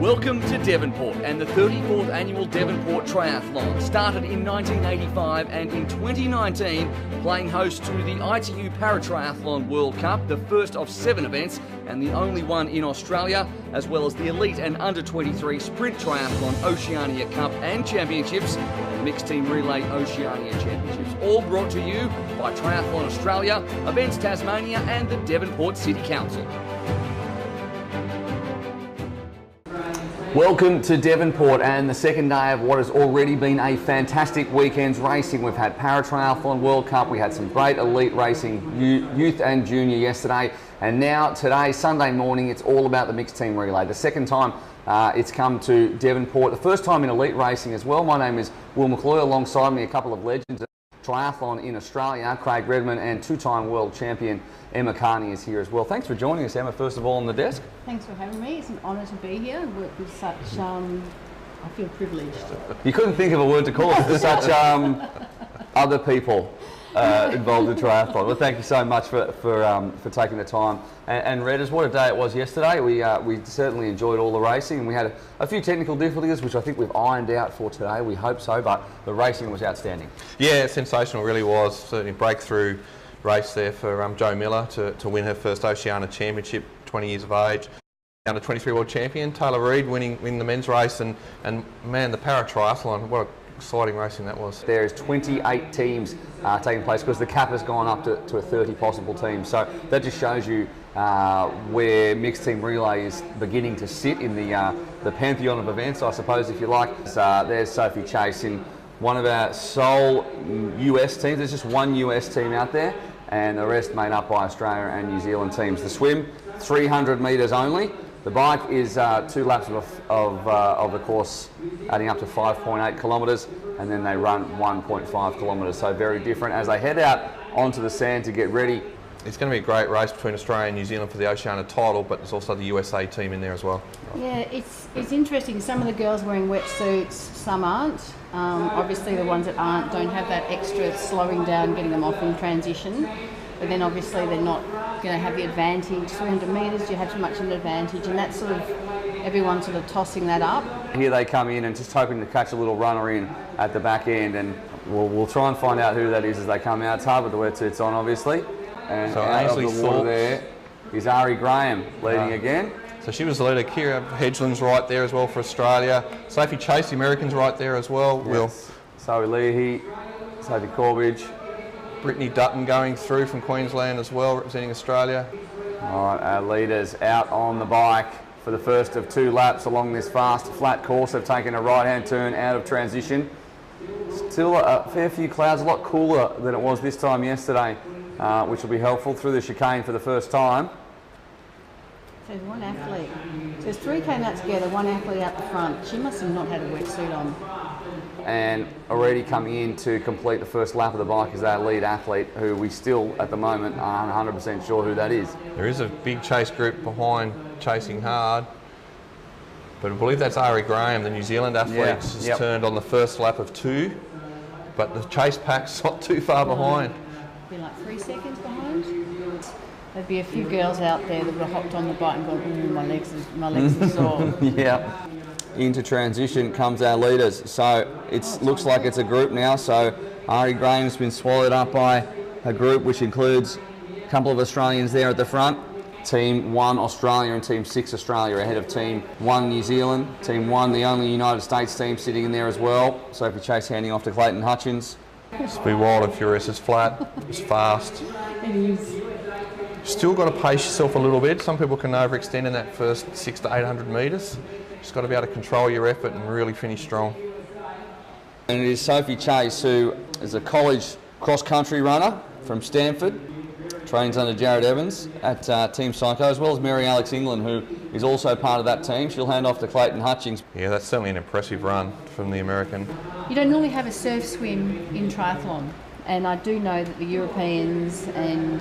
Welcome to Devonport and the 34th Annual Devonport Triathlon. Started in 1985 and in 2019 playing host to the ITU Paratriathlon World Cup, the first of 7 events and the only one in Australia, as well as the Elite and Under-23 Sprint Triathlon Oceania Cup and Championships and Mixed Team Relay Oceania Championships. All brought to you by Triathlon Australia, Events Tasmania and the Devonport City Council. Welcome to Devonport and the second day of what has already been a fantastic weekend's racing. We've had Paratriathlon World Cup, we had some great elite racing, youth and junior yesterday, and now today, Sunday morning, it's all about the mixed team relay. The second time it's come to Devonport, the first time in elite racing as well. My name is Will McCloy, alongside me a couple of legends of triathlon in Australia, Craig Redmond, and two-time world champion Emma Carney is here as well. Thanks for joining us, Emma, first of all on the desk. Thanks for having me. It's an honour to be here and work with such, I feel privileged. You couldn't think of a word to call it for such other people involved in triathlon. Well, thank you so much for taking the time. And Redders, what a day it was yesterday. We certainly enjoyed all the racing, and we had a few technical difficulties, which I think we've ironed out for today. We hope so, but the racing was outstanding. Yeah, sensational, really was. Certainly breakthrough race there for Jo Miller to win her first Oceania Championship, 20 years of age. Under-23 world champion, Tayler Reid winning the men's race, and man, the para-triathlon, what exciting racing that was. There is 28 teams taking place because the cap has gone up to a 30 possible teams. So that just shows you where mixed team relay is beginning to sit in the pantheon of events, I suppose, if you like. There's Sophie Chase in one of our sole US teams. There's just one US team out there, and the rest made up by Australia and New Zealand teams. The swim, 300 metres only. The bike is 2 laps of the course, adding up to 5.8 kilometres, and then they run 1.5 kilometres, so very different. As they head out onto the sand to get ready, it's going to be a great race between Australia and New Zealand for the Oceania title, but there's also the USA team in there as well. Yeah, it's interesting. Some of the girls wearing wetsuits, some aren't. Obviously the ones that aren't don't have that extra slowing down, getting them off in transition. But then obviously they're not going to have the advantage. 300 metres, you have too much of an advantage, and that's sort of everyone sort of tossing that up. Here they come in and just hoping to catch a little runner in at the back end, and we'll try and find out who that is as they come out. It's hard with the wetsuits on, obviously. And so out of the water there is Ari Graham leading again. So she was the leader. Kira Hedgeland's right there as well for Australia. Sophie Chase, the American's right there as well. Yes. Zoe Leahy, Sophie Corbridge. Brittany Dutton going through from Queensland as well, representing Australia. All right, our leaders out on the bike for the first of 2 laps along this fast, flat course. They've taken a right-hand turn out of transition. Still a fair few clouds, a lot cooler than it was this time yesterday, which will be helpful through the chicane for the first time. So there's one athlete. So there's 3 came out together, one athlete out the front. She must have not had a wetsuit on. And already coming in to complete the first lap of the bike is our lead athlete, who we still, at the moment, aren't 100% sure who that is. There is a big chase group behind, chasing hard. But I believe that's Ari Graham, the New Zealand athlete, has turned on the first lap of 2. But the chase pack's not too far behind. Be like 3 seconds behind. There'd be a few girls out there that would have hopped on the bike and gone, ooh, my legs are sore. Yeah. Into transition comes our leaders. So it looks like it's a group now. So Ari Graham's been swallowed up by a group which includes a couple of Australians there at the front. Team 1 Australia and Team 6 Australia ahead of Team 1 New Zealand. Team 1, the only United States team sitting in there as well. Sophie Chase handing off to Clayton Hutchins. It's be wild and furious. It's flat, it's fast. It is. Still got to pace yourself a little bit. Some people can overextend in that first 600 to 800 metres. Just got to be able to control your effort and really finish strong. And it is Sophie Chase, who is a college cross-country runner from Stanford, trains under Jared Evans at Team Psycho, as well as Mary Alex England, who is also part of that team. She'll hand off to Clayton Hutchings. Yeah, that's certainly an impressive run from the American. You don't normally have a surf swim in triathlon. And I do know that the Europeans and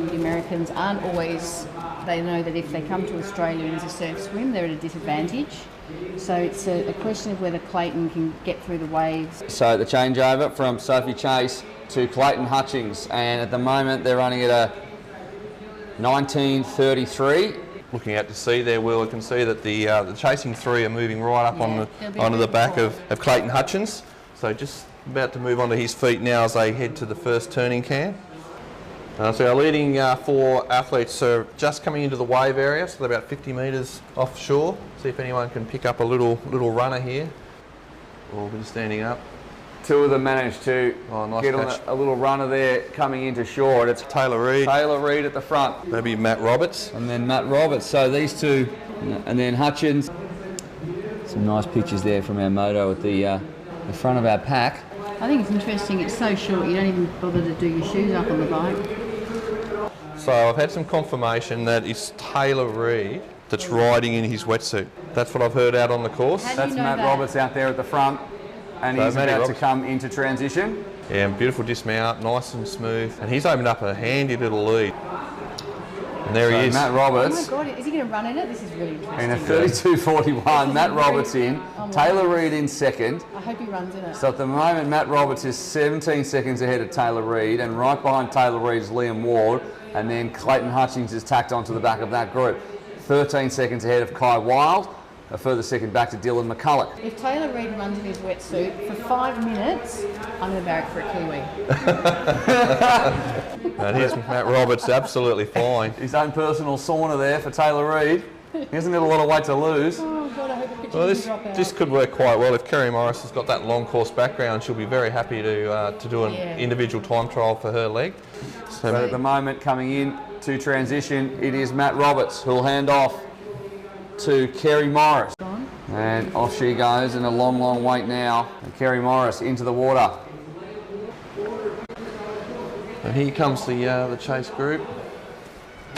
the Americans aren't always, they know that if they come to Australia and there's a surf swim, they're at a disadvantage. So it's a question of whether Clayton can get through the waves. So the changeover from Sophie Chase to Clayton Hutchings, and at the moment they're running at a 19:33. looking out to sea there, Will, you can see that the chasing three are moving right up onto the back of Clayton Hutchins. So just about to move onto his feet now as they head to the first turning cam. So our leading four athletes are just coming into the wave area, so they're about 50 metres offshore. See if anyone can pick up a little runner here. All been standing up. Two of them managed to get on a little runner there coming into shore. And it's Tayler Reid. Tayler Reid at the front. Maybe Matt Roberts. And then Matt Roberts. So these two, and then Hutchins. Some nice pictures there from our moto at the front of our pack. I think it's interesting, it's so short, you don't even bother to do your shoes up on the bike. So I've had some confirmation that it's Tayler Reid that's riding in his wetsuit. That's what I've heard out on the course. That's Matt Roberts out there at the front, and he's about to come into transition. Yeah, beautiful dismount, nice and smooth. And he's opened up a handy little lead. And there he is. Matt Roberts. Oh my God, is he going to run in it? This is really interesting. In a 32.41, Matt Roberts in. Tayler Reid in second. I hope he runs in it. So at the moment, Matt Roberts is 17 seconds ahead of Tayler Reid, and right behind Tayler Reid is Liam Ward, and then Clayton Hutchins is tacked onto the back of that group. 13 seconds ahead of Kai Wild, a further second back to Dylan McCulloch. If Tayler Reid runs in his wetsuit for 5 minutes, I'm going to barrack for a Kiwi. And here's Matt Roberts, absolutely fine. His own personal sauna there for Tayler Reid. He hasn't got a lot of weight to lose. Oh God, I hope the picture Well, doesn't drop out. this could work quite well. If Kerry Morris has got that long course background, she'll be very happy to do an individual time trial for her leg. But at the moment, coming in to transition, it is Matt Roberts who'll hand off to Kerry Morris. And off she goes in a long, long wait now. And Kerry Morris into the water. And here comes the chase group.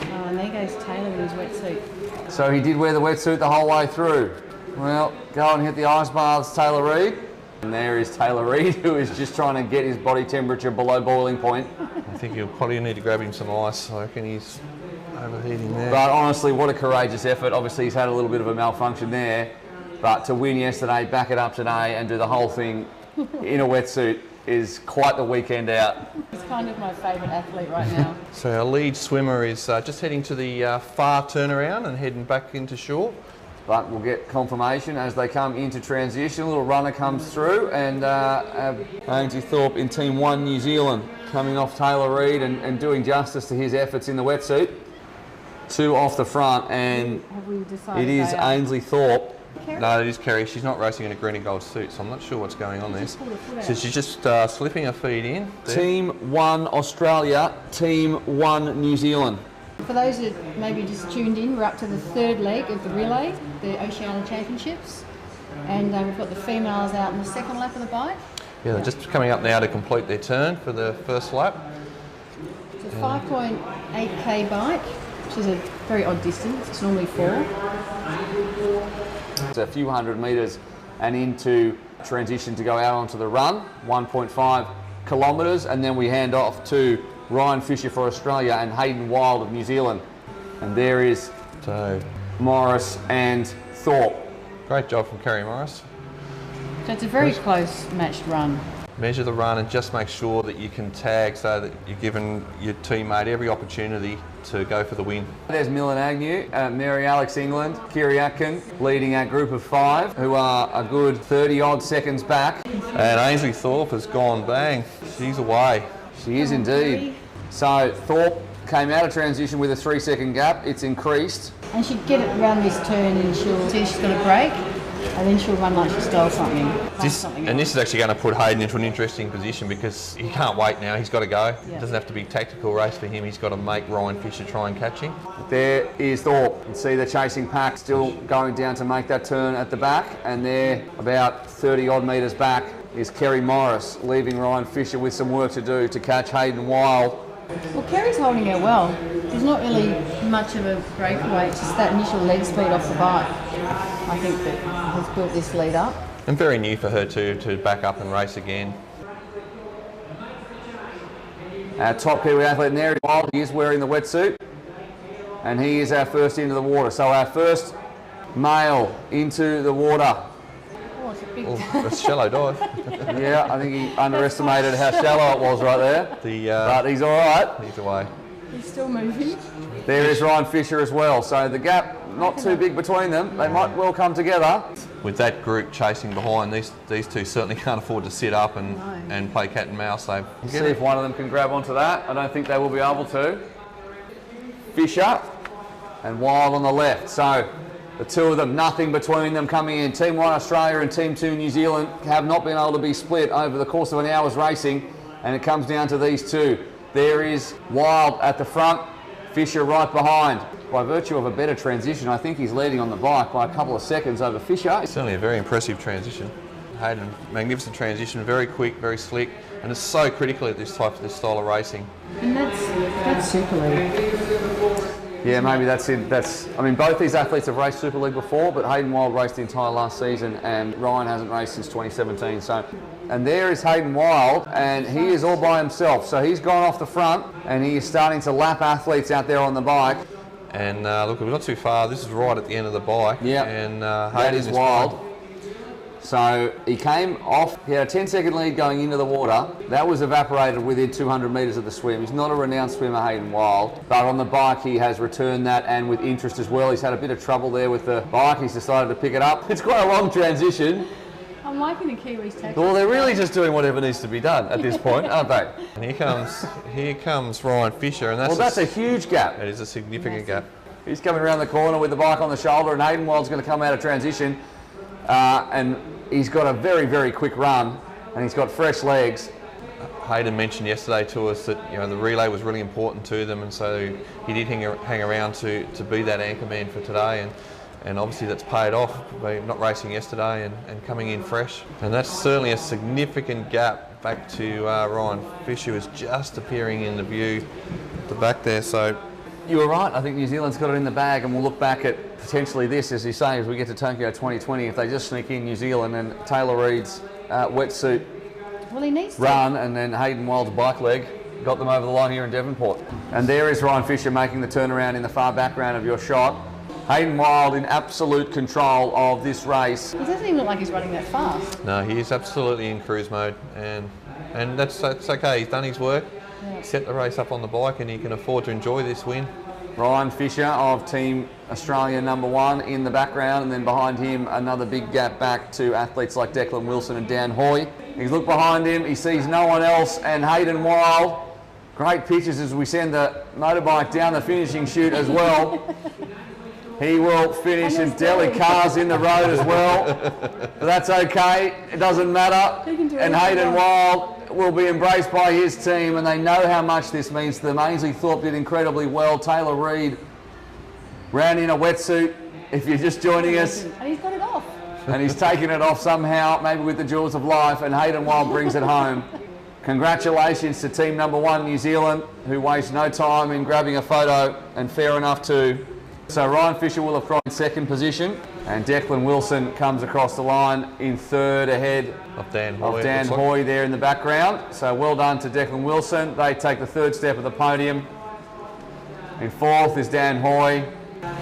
Oh, and there goes Tayler in his wetsuit. So he did wear the wetsuit the whole way through. Well, go and hit the ice baths, Tayler Reid. And there is Tayler Reid, who is just trying to get his body temperature below boiling point. I think you'll probably need to grab him some ice. I reckon he's overheating there. But honestly, what a courageous effort. Obviously, he's had a little bit of a malfunction there. But to win yesterday, back it up today, and do the whole thing in a wetsuit is quite the weekend out. He's kind of my favourite athlete right now. So our lead swimmer is just heading to the far turnaround and heading back into shore. But we'll get confirmation as they come into transition. A little runner comes through, and Ainsley Thorpe in Team 1 New Zealand coming off Tayler Reid and doing justice to his efforts in the wetsuit. Two off the front, and it is Ainsley Thorpe. Kerry? No, it is Kerry. She's not racing in a green and gold suit, so I'm not sure what's going on there. So she's just slipping her feet in. There. Team 1 Australia, Team 1 New Zealand. For those that maybe just tuned in, we're up to the third leg of the relay, the Oceania Championships. And we've got the females out in the second lap of the bike. Yeah, they're just coming up now to complete their turn for the first lap. It's a 5.8k bike, which is a very odd distance. It's normally 4. It's a few hundred metres and into transition to go out onto the run, 1.5 kilometres, and then we hand off to Ryan Fisher for Australia and Hayden Wild of New Zealand. And there is Morris and Thorpe. Great job from Kerry Morris. So it's a very close matched run. Measure the run and just make sure that you can tag so that you're giving your teammate every opportunity to go for the win. There's Millen Agnew, Mary Alex England, Kiri Atkin leading our group of 5 who are a good 30 odd seconds back. And Ainsley Thorpe has gone bang. She's away. She is indeed. So Thorpe came out of transition with a 3-second gap. It's increased. And she'd get it around this turn and she'll see she's got a break. And then she'll run like she stole something. This is actually going to put Hayden into an interesting position because he can't wait now. He's got to go. It doesn't have to be a tactical race for him. He's got to make Ryan Fisher try and catch him. There is Thorpe. You can see the chasing pack still going down to make that turn at the back. And there, about 30 odd metres back, is Kerry Morris, leaving Ryan Fisher with some work to do to catch Hayden Wild. Well, Kerry's holding her well. There's not really much of a breakaway. It's just that initial leg speed off the bike, I think, that has built this lead up. And very new for her to back up and race again. Our top Kiwi athlete in there, Wild, he is wearing the wetsuit. And he is our first into the water. So our first male into the water. Oh, it's a big... It's a shallow dive. Yeah, I think he underestimated how shallow it was right there. But he's all right. He's away. He's still moving. There is Ryan Fisher as well. So the gap not too big between them. They might well come together. With that group chasing behind, these two certainly can't afford to sit up and play cat and mouse. So See if one of them can grab onto that. I don't think they will be able to. Fisher and Wild on the left. So the two of them, nothing between them coming in. Team 1 Australia and Team 2 New Zealand have not been able to be split over the course of an hour's racing, and it comes down to these two. There is Wild at the front, Fisher right behind. By virtue of a better transition, I think he's leading on the bike by a couple of seconds over Fisher. Certainly a very impressive transition. Hayden, magnificent transition, very quick, very slick, and it's so critical at this style of racing. And that's Super League. Yeah, maybe that's it. I mean, both these athletes have raced Super League before, but Hayden Wild raced the entire last season, and Ryan hasn't raced since 2017. So, and there is Hayden Wild, and he is all by himself. So he's gone off the front, and he is starting to lap athletes out there on the bike. And look, we're not too far. This is right at the end of the bike. Yeah, and that is Wild. So he came off, he had a 10-second lead going into the water. That was evaporated within 200 metres of the swim. He's not a renowned swimmer, Hayden Wild, but on the bike he has returned that, and with interest as well. He's had a bit of trouble there with the bike. He's decided to pick it up. It's quite a long transition. I'm liking the Kiwis tactics. Well, they're really just doing whatever needs to be done at this point, aren't they? And here comes Ryan Fisher, and that's a huge gap. It is a significant gap. He's coming around the corner with the bike on the shoulder, and Hayden Wild's going to come out of transition. And he's got a very, very quick run, and he's got fresh legs. Hayden mentioned yesterday to us that the relay was really important to them, and so he did hang around to be that anchor man for today, and obviously that's paid off by not racing yesterday and coming in fresh. And that's certainly a significant gap back to Ryan Fisher, who is just appearing in the view at the back there. So you were right. I think New Zealand's got it in the bag, and we'll look back at potentially this, as you say, as we get to Tokyo 2020, if they just sneak in New Zealand and Tayler Reid's wetsuit run, and then Hayden Wild's bike leg got them over the line here in Devonport. And there is Ryan Fisher making the turnaround in the far background of your shot. Hayden Wild in absolute control of this race. He doesn't even look like he's running that fast. No, he is absolutely in cruise mode, and that's okay. He's done his work. Yeah. Set the race up on the bike, and he can afford to enjoy this win. Ryan Fisher of Team Australia #1 in the background, and then behind him another big gap back to athletes like Declan Wilson and Dan Hoy. He's looked behind him, he sees no one else, and Hayden Wild. Great pictures as we send the motorbike down the finishing chute as well. He will finish, and deli cars in the road as well. But that's okay, it doesn't matter. And Hayden Wild will be embraced by his team, and they know how much this means to them. Ainsley Thorpe did incredibly well. Tayler Reid ran in a wetsuit, if you're just joining us. And he's got it off. And he's taken it off somehow, maybe with the jewels of life, and Hayden Wild brings it home. Congratulations to Team #1 New Zealand, who waste no time in grabbing a photo, and fair enough too. So Ryan Fisher will have crossed in second position, and Declan Wilson comes across the line in third ahead of Dan Hoy there in the background. So well done to Declan Wilson. They take the third step of the podium. In fourth is Dan Hoy.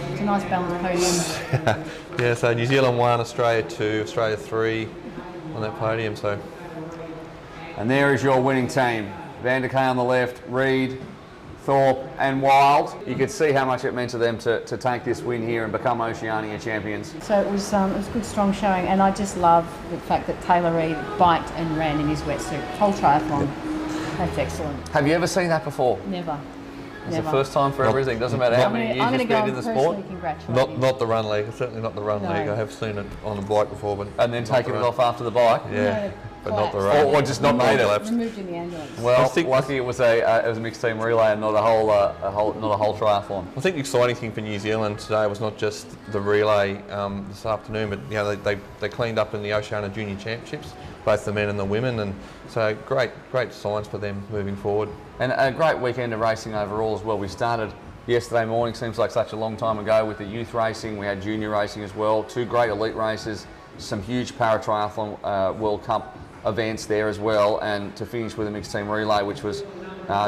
It's a nice balanced podium. Yeah, so New Zealand 1, Australia 2, Australia 3 on that podium. So, and there is your winning team. Van der Kay on the left, Reid, Thorpe and Wild. You could see how much it meant to them to take this win here and become Oceania champions. So it was a good, strong showing, and I just love the fact that Tayler Reid biked and ran in his wetsuit. Whole triathlon. Yep. That's excellent. Have you ever seen that before? Never. It's the first time for everything. Doesn't matter how many years you've been in the sport. Not the run leg. Certainly not the run leg. I have seen it on a bike before, but and then taking it off after the bike. Yeah. But not the run. Or just not made it. Removed in the ambulance. Well, lucky it was a mixed team relay and not a whole triathlon. I think the exciting thing for New Zealand today was not just the relay this afternoon, but they cleaned up in the Oceania Junior Championships, both the men and the women, and so great signs for them moving forward. And a great weekend of racing overall as well. We started yesterday morning, seems like such a long time ago, with the youth racing. We had junior racing as well. Two great elite races, some huge para-triathlon World Cup events there as well, and to finish with a mixed team relay, which was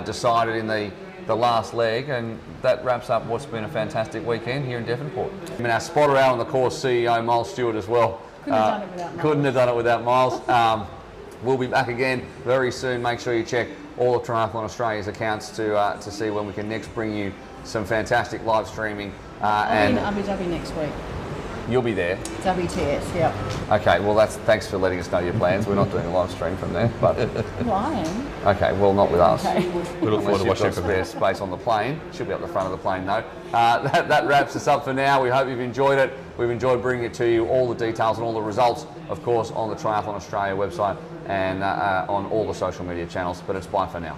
decided in the last leg, and that wraps up what's been a fantastic weekend here in Devonport. I mean, our spotter out on the course, CEO Miles Stewart as well. Couldn't have done it without Miles. We'll be back again very soon. Make sure you check all of Triathlon Australia's accounts to see when we can next bring you some fantastic live streaming. I'm in Abu Dhabi next week. You'll be there. WTS, yep. Okay, well thanks for letting us know your plans. We're not doing a live stream from there, but Well, I am. okay, well not with us. Okay. We look forward to watching from spare here. space on the plane. Should be up the front of the plane though. That wraps us up for now. We hope you've enjoyed it. We've enjoyed bringing it to you, all the details and all the results, of course, on the Triathlon Australia website and on all the social media channels. But it's bye for now.